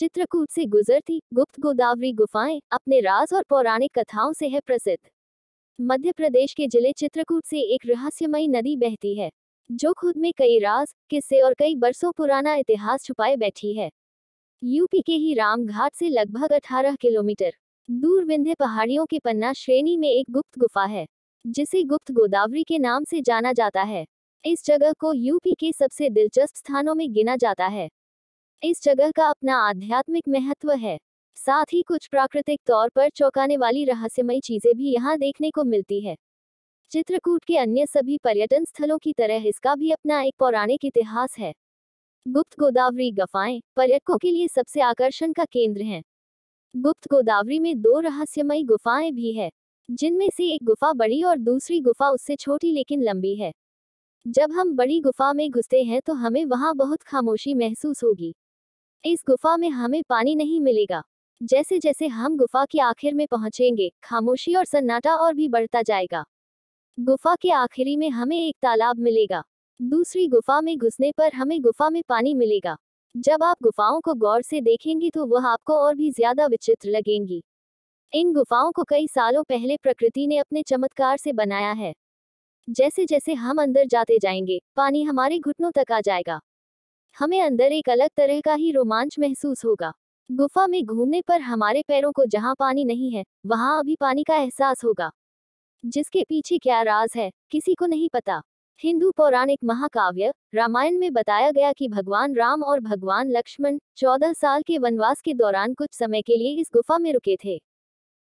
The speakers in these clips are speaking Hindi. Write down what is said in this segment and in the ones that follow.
चित्रकूट से गुजरती गुप्त गोदावरी गुफाएं अपने राज और पौराणिक कथाओं से है प्रसिद्ध। मध्य प्रदेश के जिले चित्रकूट से एक रहस्यमयी नदी बहती है, जो खुद में कई राज, किस्से और कई बरसों पुराना इतिहास छुपाए बैठी है। यूपी के ही रामघाट से लगभग 18 किलोमीटर दूर विंध्य पहाड़ियों के पन्ना श्रेणी में एक गुप्त गुफा है, जिसे गुप्त गोदावरी के नाम से जाना जाता है। इस जगह को यूपी के सबसे दिलचस्प स्थानों में गिना जाता है। इस जगह का अपना आध्यात्मिक महत्व है, साथ ही कुछ प्राकृतिक तौर पर चौंकाने वाली रहस्यमयी चीजें भी यहाँ देखने को मिलती है। चित्रकूट के अन्य सभी पर्यटन स्थलों की तरह इसका भी अपना एक पौराणिक इतिहास है। गुप्त गोदावरी गुफाएं पर्यटकों के लिए सबसे आकर्षण का केंद्र हैं। गुप्त गोदावरी में 2 रहस्यमयी गुफाएं भी है, जिनमें से एक गुफा बड़ी और दूसरी गुफा उससे छोटी लेकिन लंबी है। जब हम बड़ी गुफा में घुसते हैं तो हमें वहां बहुत खामोशी महसूस होगी। इस गुफा में हमें पानी नहीं मिलेगा। जैसे जैसे हम गुफा के आखिर में पहुंचेंगे, खामोशी और सन्नाटा और भी बढ़ता जाएगा। गुफा के आखिरी में हमें एक तालाब मिलेगा। दूसरी गुफा में घुसने पर हमें गुफा में पानी मिलेगा। जब आप गुफाओं को गौर से देखेंगी तो वह आपको और भी ज्यादा विचित्र लगेंगी। इन गुफाओं को कई सालों पहले प्रकृति ने अपने चमत्कार से बनाया है। जैसे जैसे हम अंदर जाते जाएंगे, पानी हमारे घुटनों तक आ जाएगा। हमें अंदर एक अलग तरह का ही रोमांच महसूस होगा। गुफा में घूमने पर हमारे पैरों को जहां पानी नहीं है, वहां अभी पानी का एहसास होगा। जिसके पीछे क्या राज है, किसी को नहीं पता। हिंदू पौराणिक महाकाव्य रामायण में बताया गया कि भगवान राम और भगवान लक्ष्मण 14 साल के वनवास के दौरान कुछ समय के लिए इस गुफा में रुके थे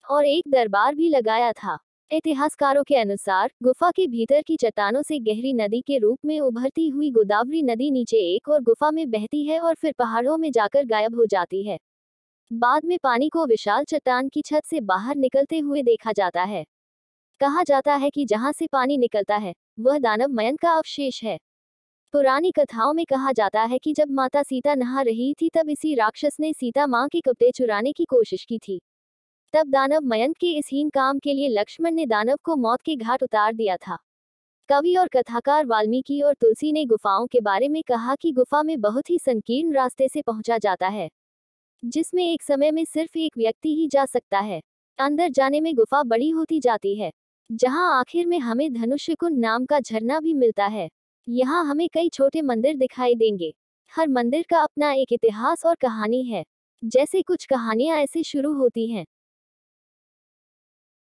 और एक दरबार भी लगाया था। इतिहासकारों के अनुसार गुफा के भीतर की चट्टानों से गहरी नदी के रूप में उभरती हुई गोदावरी नदी नीचे एक और गुफा में बहती है और फिर पहाड़ों में जाकर गायब हो जाती है। बाद में पानी को विशाल चट्टान की छत से बाहर निकलते हुए देखा जाता है। कहा जाता है कि जहां से पानी निकलता है, वह दानव मयंक का अवशेष है। पुरानी कथाओं में कहा जाता है कि जब माता सीता नहा रही थी तब इसी राक्षस ने सीता मां के कपड़े चुराने की कोशिश की थी। तब दानव मयंक के इस हीन काम के लिए लक्ष्मण ने दानव को मौत के घाट उतार दिया था। कवि और कथाकार वाल्मीकि और तुलसी ने गुफाओं के बारे में कहा कि गुफा में बहुत ही संकीर्ण रास्ते से पहुंचा जाता है, जिसमें एक समय में सिर्फ एक व्यक्ति ही जा सकता है। अंदर जाने में गुफा बड़ी होती जाती है, जहां आखिर में हमें धनुष्यकुंड नाम का झरना भी मिलता है। यहाँ हमें कई छोटे मंदिर दिखाई देंगे। हर मंदिर का अपना एक इतिहास और कहानी है। जैसे कुछ कहानियां ऐसे शुरू होती हैं।